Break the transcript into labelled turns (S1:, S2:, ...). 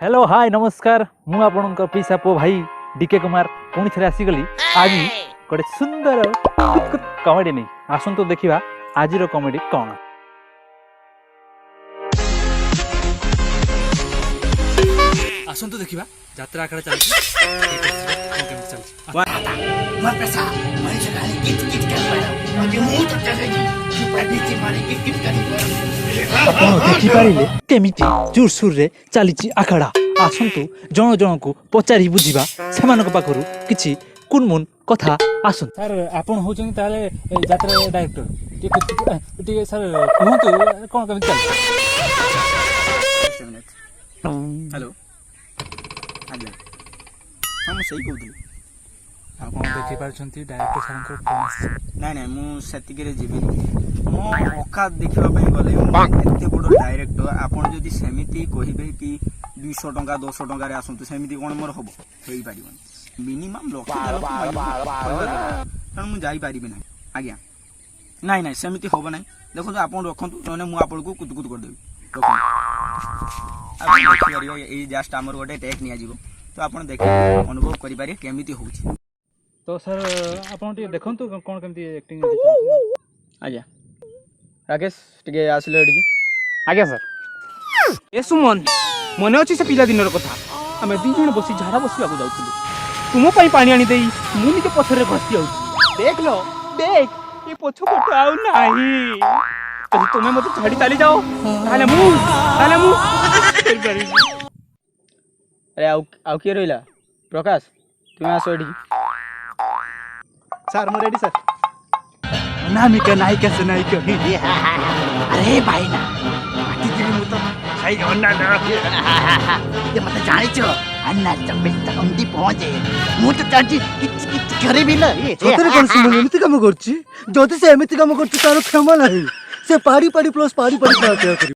S1: Hello hi नमस्कार मु आपणकर पिसा पो भाई डीके कुमार पुणी थे आसीगली आज गोटे सुंदर कुत कमेडी नहीं आसतु देखा आज कमेडी कौन। आसतु देखा यात्रा आकार देखिपारे केमी जोरसोर रे चली आखड़ा आसतु जन जन को पचारि बुझा से कि कुनमुन कथा आसु सर आपन होचन ताले यात्रा डायरेक्टर सर कहतु कौन कमी चल।
S2: हेलो हाँ सही कहूँ
S1: आप देखिपारे डायरेक्टर सर
S2: नाई नाई मुझे जीवी मो औकात देखा गले एत बड़ डायरेक्टर आपड़ जदि सेमती कहे कि 200 टंका 200 टंकार आसतु सेमती कौन मोर हम हो पार मिनिमम कारण मुझे जापारि ना आज्ञा नाई नाई सेमती हम ना देखो आप रखु ना मुझे को कुतकुत करदेवी देखिए ये जस्ट आमर गोटे टेक नि तो आप देख अनुभव करें केमी हो
S1: तो सर आप देखु कौन केमती एक्टिंग
S2: आज्ञा राकेश टे आसिले
S3: आज्ञा सर ए सुमन मन अच्छी से पिला दिन कथा आम दी जन बसी झाड़ा बसवा जाऊँ तुम पानी आनी दे मुझे पथर घसी आ देख लो देख ये पछ पट आउ नहीं यदि तुम्हें मत छाड़ी चली जाओ
S2: अरे आउ किए रहा प्रकाश तुम्हें आस ये
S3: सर मु रेडी सर
S4: नामिका नायिका से नायिका अरे भाई ना सही अन्ना ना ये मत जानी छो अन्ना चंबे तक हमदी पहुंचे मु तो चाची किच करे भी ना
S5: सतरे कोन सुमन एमिति काम करछि जति से एमिति काम करछि तार क्षमा नाही से पाड़ी पाड़ी प्लस पाड़ी पाड़ी